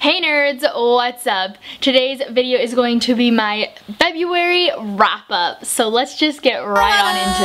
Hey nerds, what's up? Today's video is going to be my February wrap-up, so let's just get right on into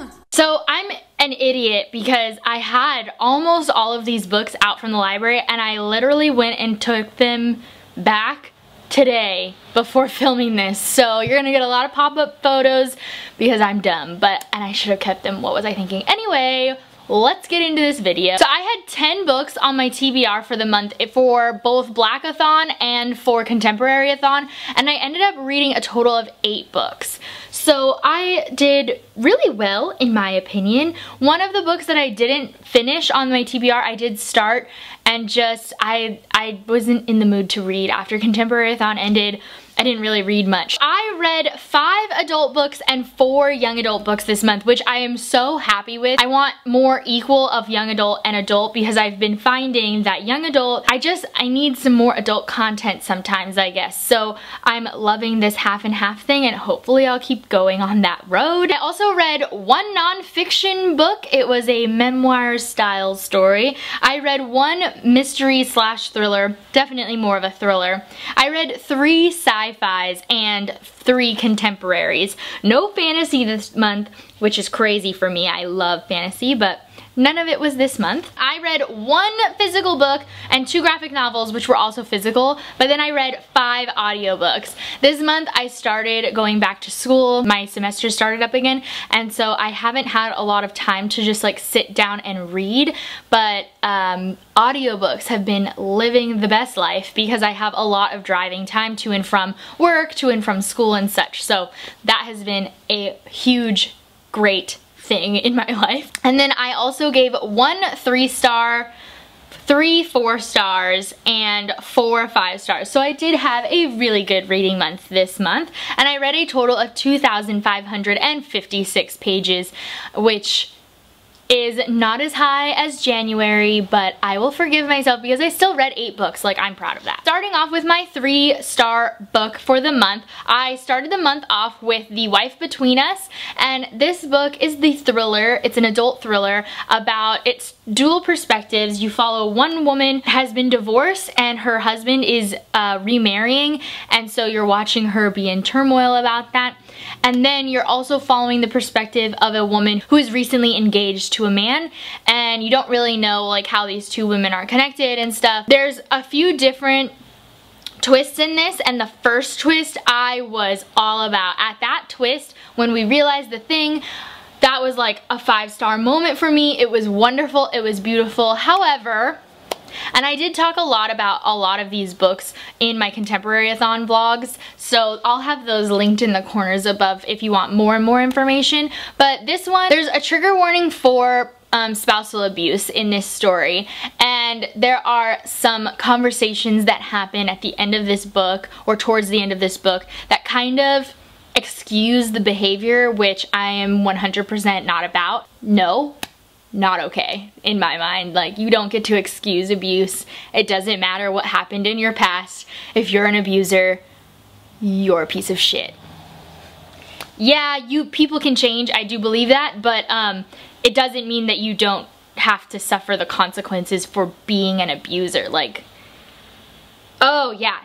this. So I'm an idiot because I had almost all of these books out from the library and I literally went and took them back today before filming this. So you're gonna get a lot of pop-up photos because I'm dumb, and I should have kept them. What was I thinking? Anyway, let's get into this video. So I had 10 books on my TBR for the month for both Blackathon and for Contemporaryathon, and I ended up reading a total of 8 books. So I did really well in my opinion. One of the books that I didn't finish on my TBR, I did start and just, I wasn't in the mood to read. After Contemporaryathon ended, I didn't really read much. I read 5 adult books and 4 young adult books this month, which I am so happy with. I want more equal of young adult and adult because I've been finding that young adult, I need some more adult content sometimes, I guess. So I'm loving this half and half thing and hopefully I'll keep going on that road. I also read 1 nonfiction book. It was a memoir style story. I read 1 mystery / thriller, definitely more of a thriller. I read 3 sci-fis and 3 contemporaries. No fantasy this month, which is crazy for me. I love fantasy, but none of it was this month. I read 1 physical book and 2 graphic novels, which were also physical, but then I read 5 audiobooks. This month I started going back to school. My semester started up again, and so I haven't had a lot of time to just like sit down and read, but audiobooks have been living the best life because I have a lot of driving time to and from work, to and from school and such. So that has been a huge, great thing in my life. And then I also gave 1 3-star, 3 4 stars, and 4 5 stars. So I did have a really good reading month this month, and I read a total of 2,556 pages, which is not as high as January, but I will forgive myself because I still read 8 books. Like, I'm proud of that. Starting off with my 3-star book for the month, I started the month off with The Wife Between Us, and this book is the thriller. It's an adult thriller about its dual perspectives. You follow one woman who has been divorced and her husband is remarrying, and so you're watching her be in turmoil about that. And then you're also following the perspective of a woman who is recently engaged to a man, and you don't really know like how these 2 women are connected and stuff. There's a few different twists in this, and the first twist I was all about. At that twist, when we realized the thing, that was like a 5-star moment for me. It was wonderful, it was beautiful. However, and I did talk a lot about a lot of these books in my Contemporaryathon vlogs, so I'll have those linked in the corners above if you want more and more information. But this one, there's a trigger warning for spousal abuse in this story, and there are some conversations that happen at the end of this book, or towards the end of this book, that kind of excuse the behavior, which I am 100% not about. No. Not okay in my mind. Like, you don't get to excuse abuse. It doesn't matter what happened in your past. If you're an abuser, you're a piece of shit. Yeah, people can change, I do believe that, but it doesn't mean that you don't have to suffer the consequences for being an abuser. Like, oh yeah,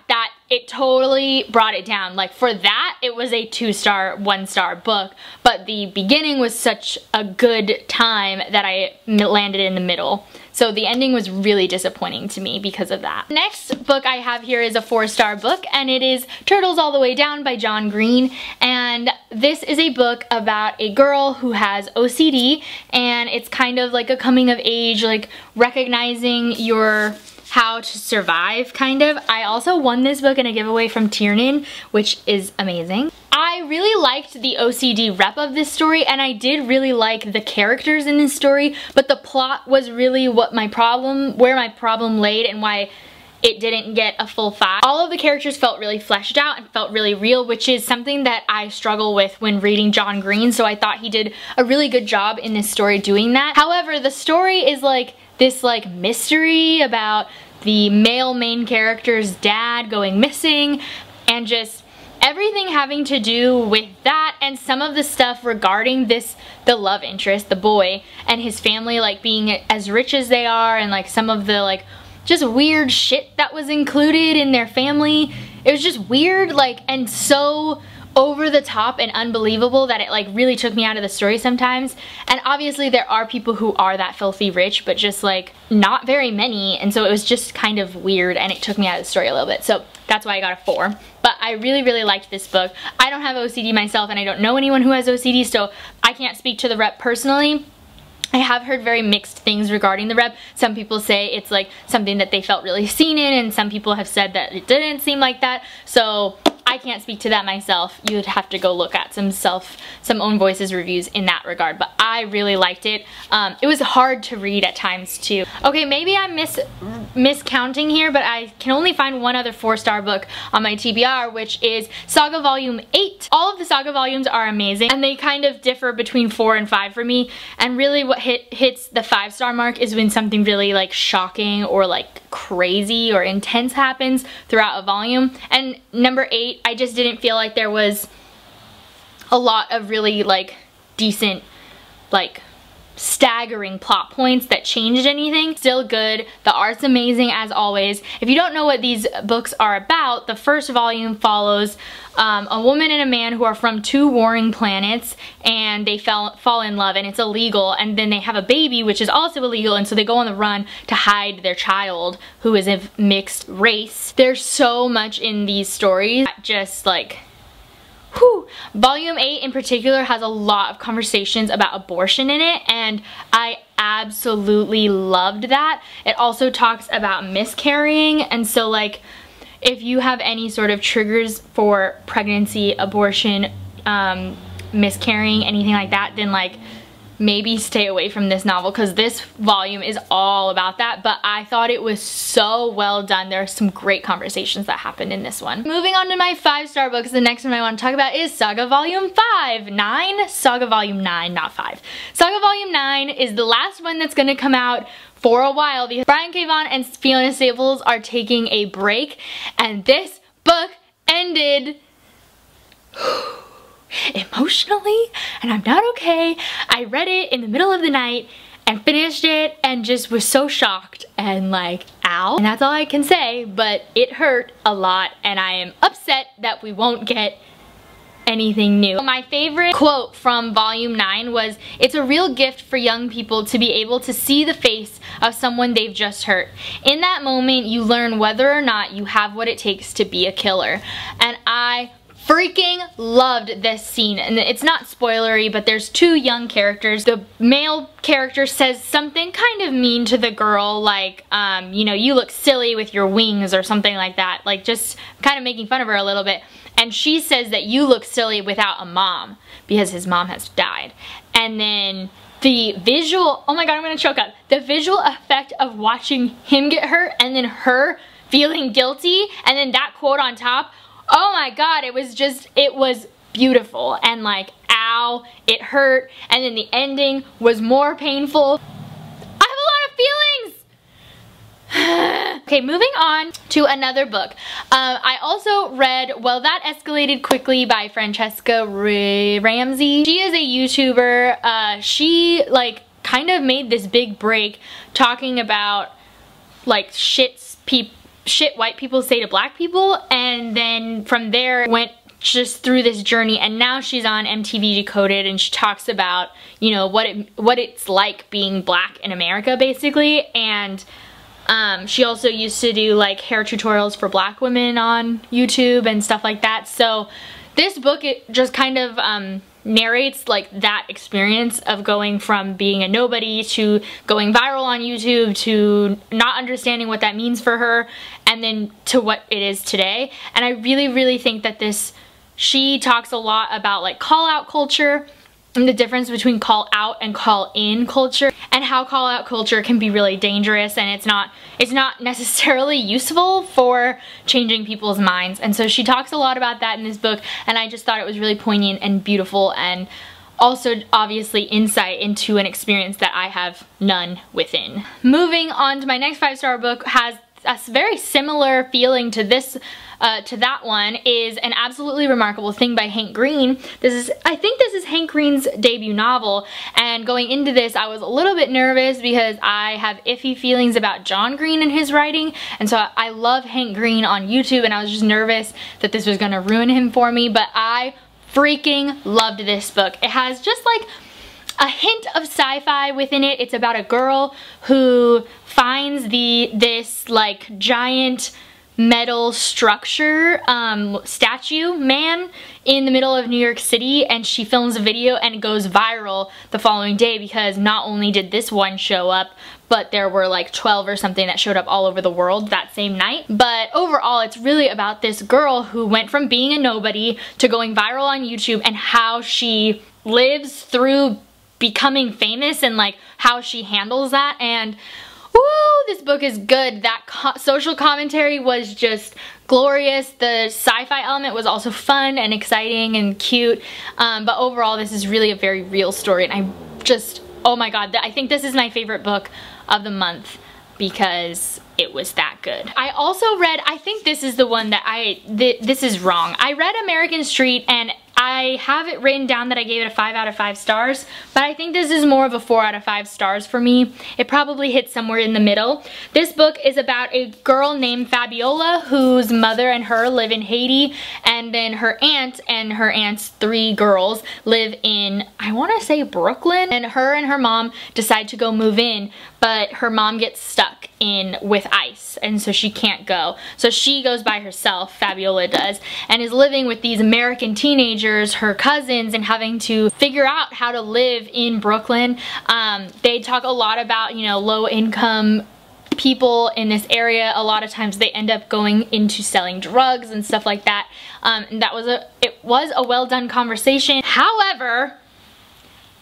it totally brought it down. Like, for that, it was a 2-star, 1-star book, but the beginning was such a good time that I landed in the middle. So the ending was really disappointing to me because of that. Next book I have here is a 4-star book, and it is Turtles All the Way Down by John Green. And this is a book about a girl who has OCD, and it's kind of like a coming of age, like recognizing your how to survive, kind of. I also won this book in a giveaway from Tiernan, which is amazing. I really liked the OCD rep of this story, and I did really like the characters in this story, but the plot was really where my problem laid and why it didn't get a full 5. All of the characters felt really fleshed out and felt really real, which is something that I struggle with when reading John Green, so I thought he did a really good job in this story doing that. However, the story is like this like mystery about the male main character's dad going missing, and just everything having to do with that, and some of the stuff regarding the love interest, the boy, and his family like being as rich as they are, and like some of the like just weird shit that was included in their family. It was just weird, like, and so over the top and unbelievable that it like really took me out of the story sometimes. And obviously there are people who are that filthy rich, but just like not very many, and so it was just kind of weird and it took me out of the story a little bit. So that's why I got a 4. But I really liked this book. I don't have OCD myself and I don't know anyone who has OCD, so I can't speak to the rep personally. I have heard very mixed things regarding the rep. Some people say it's like something that they felt really seen in, and some people have said that it didn't seem like that. So I can't speak to that myself. You would have to go look at some own voices reviews in that regard, but I really liked it. It was hard to read at times too. Okay, maybe I'm miscounting here, but I can only find one other 4-star book on my TBR, which is Saga Volume 8. All of the Saga volumes are amazing, and they kind of differ between 4 and 5 for me, and really what hits the 5-star mark is when something really like shocking or like crazy or intense happens throughout a volume. And number 8, I just didn't feel like there was a lot of really like decent, like staggering plot points that changed anything. Still good. The art's amazing as always. If you don't know what these books are about, the first volume follows a woman and a man who are from 2 warring planets, and they fall in love, and it's illegal, and then they have a baby which is also illegal, and so they go on the run to hide their child who is of mixed race. There's so much in these stories that just like whew. Volume 8 in particular has a lot of conversations about abortion in it, and I absolutely loved that. It also talks about miscarrying, and so like if you have any sort of triggers for pregnancy, abortion, miscarrying, anything like that, then like maybe stay away from this novel, because this volume is all about that. But I thought it was so well done. There are some great conversations that happened in this one. Moving on to my 5-star books, the next one I want to talk about is Saga Volume 9. Saga Volume 9, not 5. Saga Volume 9 is the last one that's going to come out for a while because Brian K. Vaughan and Fiona Staples are taking a break, and this book ended emotionally, and I'm not okay. I read it in the middle of the night and finished it and just was so shocked and like, ow. And that's all I can say, but it hurt a lot, and I am upset that we won't get anything new. My favorite quote from Volume 9 was, "It's a real gift for young people to be able to see the face of someone they've just hurt. In that moment, you learn whether or not you have what it takes to be a killer." And I freaking loved this scene, and it's not spoilery, but there's 2 young characters. The male character says something kind of mean to the girl, like, you know, you look silly with your wings or something like that, like just kind of making fun of her a little bit. And she says that you look silly without a mom because his mom has died. And then the visual, oh my god, I'm gonna choke up. The visual effect of watching him get hurt and then her feeling guilty and then that quote on top, oh my god, it was beautiful, and like, ow, it hurt, and then the ending was more painful. I have a lot of feelings! Okay, moving on to another book. I also read Well That Escalated Quickly by Francesca Ramsey. She is a YouTuber. She like kind of made this big break talking about like shit white people say to black people, and then from there went just through this journey, and now she's on MTV Decoded, and she talks about, you know, what it's like being black in America basically. And she also used to do like hair tutorials for black women on YouTube and stuff like that. So this book, it just kind of narrates like that experience of going from being a nobody to going viral on YouTube to not understanding what that means for her, and then to what it is today. And I really think that she talks a lot about like call out culture and the difference between call out and call in culture, and how call out culture can be really dangerous, and it's not necessarily useful for changing people's minds. And so she talks a lot about that in this book, and I just thought it was really poignant and beautiful, and also obviously insight into an experience that I have none within. Moving on to my next 5-star book has a very similar feeling to this, to that one, is An Absolutely Remarkable Thing by Hank Green. I think this is Hank Green's debut novel, and going into this I was a little bit nervous because I have iffy feelings about John Green and his writing, and so I love Hank Green on YouTube, and I was just nervous that this was gonna ruin him for me, but I freaking loved this book. It has just like a hint of sci-fi within it. It's about a girl who finds this like giant metal structure statue man in the middle of New York City, and she films a video and it goes viral the following day because not only did this one show up, but there were like 12 or something that showed up all over the world that same night. But overall, it's really about this girl who went from being a nobody to going viral on YouTube, and how she lives through becoming famous and like how she handles that. And woo, this book is good. That social commentary was just glorious. The sci-fi element was also fun and exciting and cute. But overall, this is really a very real story, and I just, oh my god, I think this is my favorite book of the month because it was that good. I also read, I think this is the one that this is wrong. I read American Street, and I have it written down that I gave it a 5 out of 5 stars, but I think this is more of a 4 out of 5 stars for me. It probably hits somewhere in the middle. This book is about a girl named Fabiola whose mother and her live in Haiti, and then her aunt and her aunt's 3 girls live in, I want to say Brooklyn, and her mom decide to go move in, but her mom gets stuck in with ice, and so she can't go. So she goes by herself, Fabiola does, and is living with these American teenagers, her cousins, and having to figure out how to live in Brooklyn. They talk a lot about, you know, low income people in this area. A lot of times they end up going into selling drugs and stuff like that. And it was a well done conversation. However,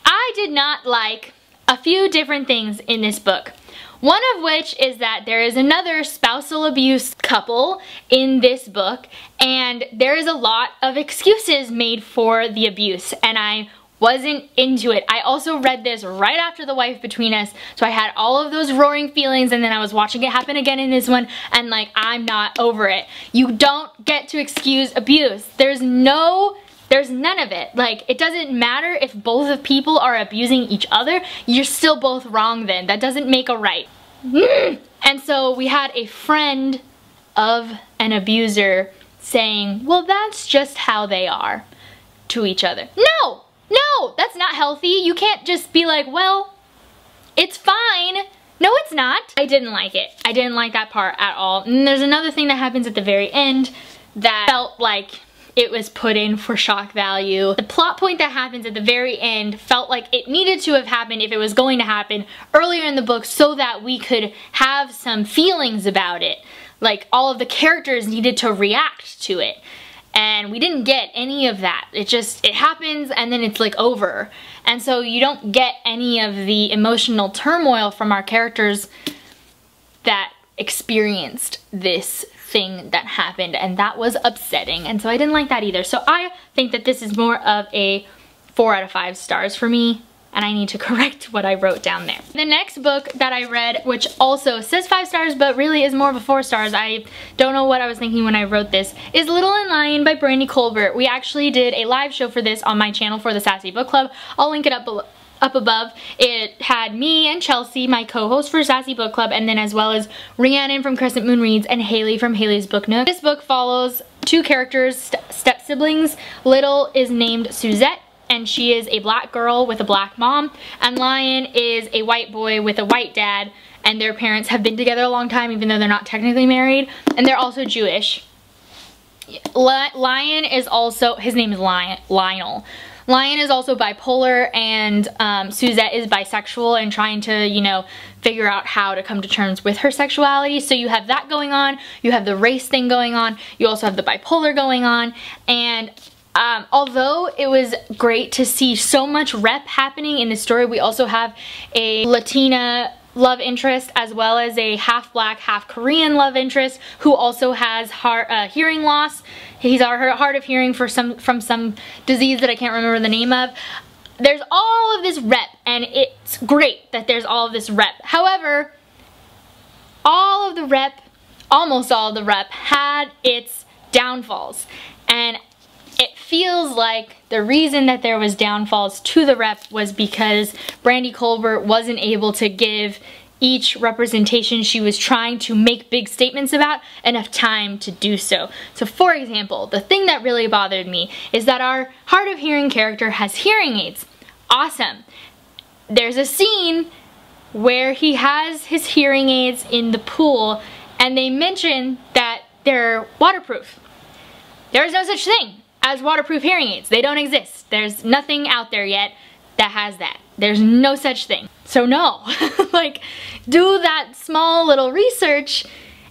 I did not like a few different things in this book. One of which is that there is another spousal abuse couple in this book, and there is a lot of excuses made for the abuse, and I wasn't into it. I also read this right after The Wife Between Us, so I had all of those roaring feelings, and then I was watching it happen again in this one, and like, I'm not over it. You don't get to excuse abuse. There's none of it. Like, it doesn't matter if both of people are abusing each other, you're still both wrong then. That doesn't make a right. And so we had a friend of an abuser saying, well, that's just how they are to each other. No, that's not healthy. You can't just be like, well, it's fine. No, it's not. I didn't like it. I didn't like that part at all. And there's another thing that happens at the very end that felt like it was put in for shock value. The plot point that happens at the very end felt like it needed to have happened, if it was going to happen, earlier in the book, so that we could have some feelings about it. Like, all of the characters needed to react to it. And we didn't get any of that. It happens and then it's like over. And so you don't get any of the emotional turmoil from our characters that experienced this thing that happened, and that was upsetting, and so I didn't like that either. So I think that this is more of a 4 out of 5 stars for me, and I need to correct what I wrote down there. The next book that I read, which also says 5 stars but really is more of a 4 stars, I don't know what I was thinking when I wrote this, is Little and Lion by Brittni Colbert. We actually did a live show for this on my channel for the Sassy Book Club. I'll link it up above. It had me and Chelsea, my co-host for Sassy Book Club, and then as well as Rhiannon from Crescent Moon Reads and Haley from Haley's Book Nook. This book follows 2 characters, step-siblings. Little is named Suzette, and she is a black girl with a black mom, and Lion is a white boy with a white dad, and their parents have been together a long time even though they're not technically married, and they're also Jewish. Lion is also, his name is Lionel. Lion is also bipolar, and Suzette is bisexual and trying to, you know, figure out how to come to terms with her sexuality. So you have that going on, you have the race thing going on, you also have the bipolar going on, and although it was great to see so much rep happening in the story, we also have a Latina love interest as well as a half black, half Korean love interest who also has hearing loss. He's hard of hearing from some disease that I can't remember the name of. There's all of this rep, and it's great that there's all of this rep. However, all of the rep, almost all of the rep had its downfalls. And it feels like the reason that there was downfalls to the rep was because Brandy Colbert wasn't able to give each representation she was trying to make big statements about enough time to do so. So for example, the thing that really bothered me is that our hard of hearing character has hearing aids. Awesome. There's a scene where he has his hearing aids in the pool and they mention that they're waterproof. There's no such thing as waterproof hearing aids. They don't exist. There's nothing out there yet that has that. There's no such thing. So no, like, do that small little research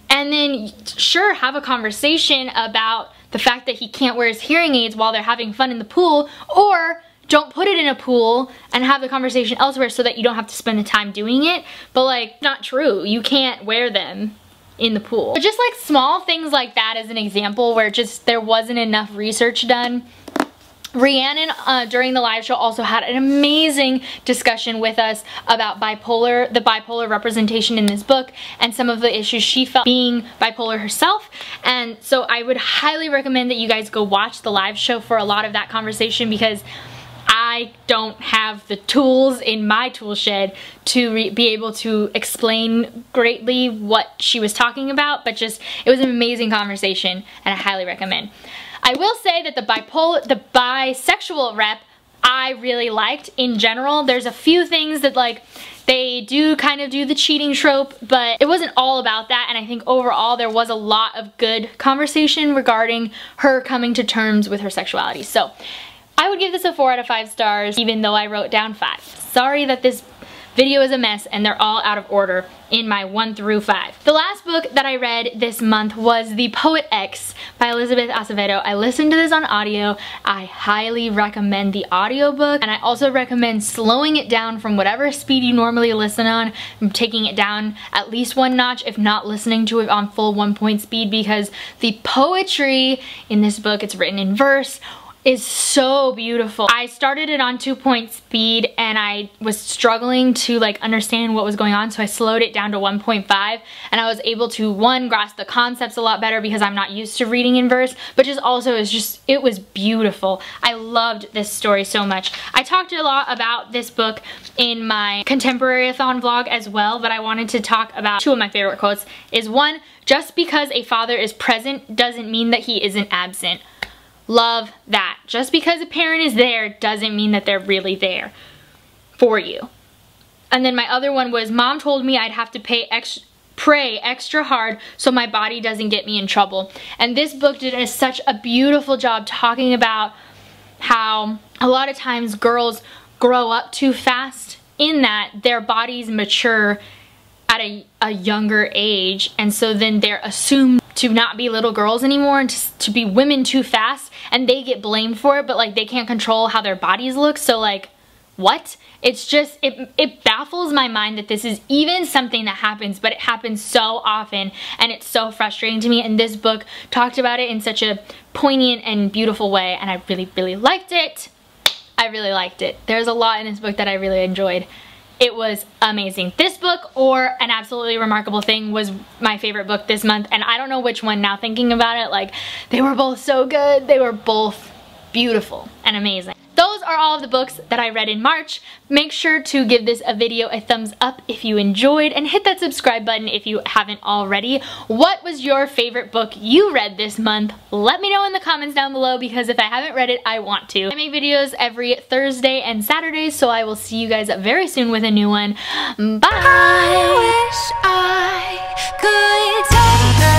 and then sure, have a conversation about the fact that he can't wear his hearing aids while they're having fun in the pool, or don't put it in a pool and have the conversation elsewhere so that you don't have to spend the time doing it. But like, not true. You can't wear them in the pool. But just like small things like that as an example where just there wasn't enough research done. Rhiannon during the live show also had an amazing discussion with us about the bipolar representation in this book and some of the issues she felt being bipolar herself. And so I would highly recommend that you guys go watch the live show for a lot of that conversation, because I don't have the tools in my tool shed to be able to explain greatly what she was talking about, but just, it was an amazing conversation and I highly recommend. I will say that the bisexual rep I really liked in general. There's a few things that like, they do kind of do the cheating trope, but it wasn't all about that, and I think overall there was a lot of good conversation regarding her coming to terms with her sexuality. So I would give this a 4 out of 5 stars, even though I wrote down 5. Sorry that this video is a mess and they're all out of order in my 1 through 5. The last book that I read this month was The Poet X by Elizabeth Acevedo. I listened to this on audio. I highly recommend the audiobook, and I also recommend slowing it down from whatever speed you normally listen on, and taking it down at least 1 notch, if not listening to it on full 1-point speed, because the poetry in this book, it's written in verse, is so beautiful. I started it on 2-point speed and I was struggling to like understand what was going on, so I slowed it down to 1.5, and I was able to, 1, grasp the concepts a lot better because I'm not used to reading in verse, but just also it was beautiful. I loved this story so much. I talked a lot about this book in my Contemporary-a-thon vlog as well, but I wanted to talk about 2 of my favorite quotes. Is 1, just because a father is present doesn't mean that he isn't absent. Love that. Just because a parent is there doesn't mean that they're really there for you. And then my other one was, Mom told me I'd have to pray extra hard so my body doesn't get me in trouble. And this book did such a beautiful job talking about how a lot of times girls grow up too fast, in that their bodies mature at a younger age, and so then they're assumed to not be little girls anymore and to be women too fast, and they get blamed for it, but like they can't control how their bodies look. So like, what? It's just, it baffles my mind that this is even something that happens, but it happens so often and it's so frustrating to me, and this book talked about it in such a poignant and beautiful way, and I really, really liked it. I really liked it. There's a lot in this book that I really enjoyed. It was amazing. This book or An Absolutely Remarkable Thing was my favorite book this month, and I don't know which one now thinking about it. Like, they were both so good. They were both beautiful and amazing. Those are all of the books that I read in March. Make sure to give this video a thumbs up if you enjoyed, and hit that subscribe button if you haven't already. What was your favorite book you read this month? Let me know in the comments down below, because if I haven't read it, I want to. I make videos every Thursday and Saturday, so I will see you guys very soon with a new one. Bye! I wish I could take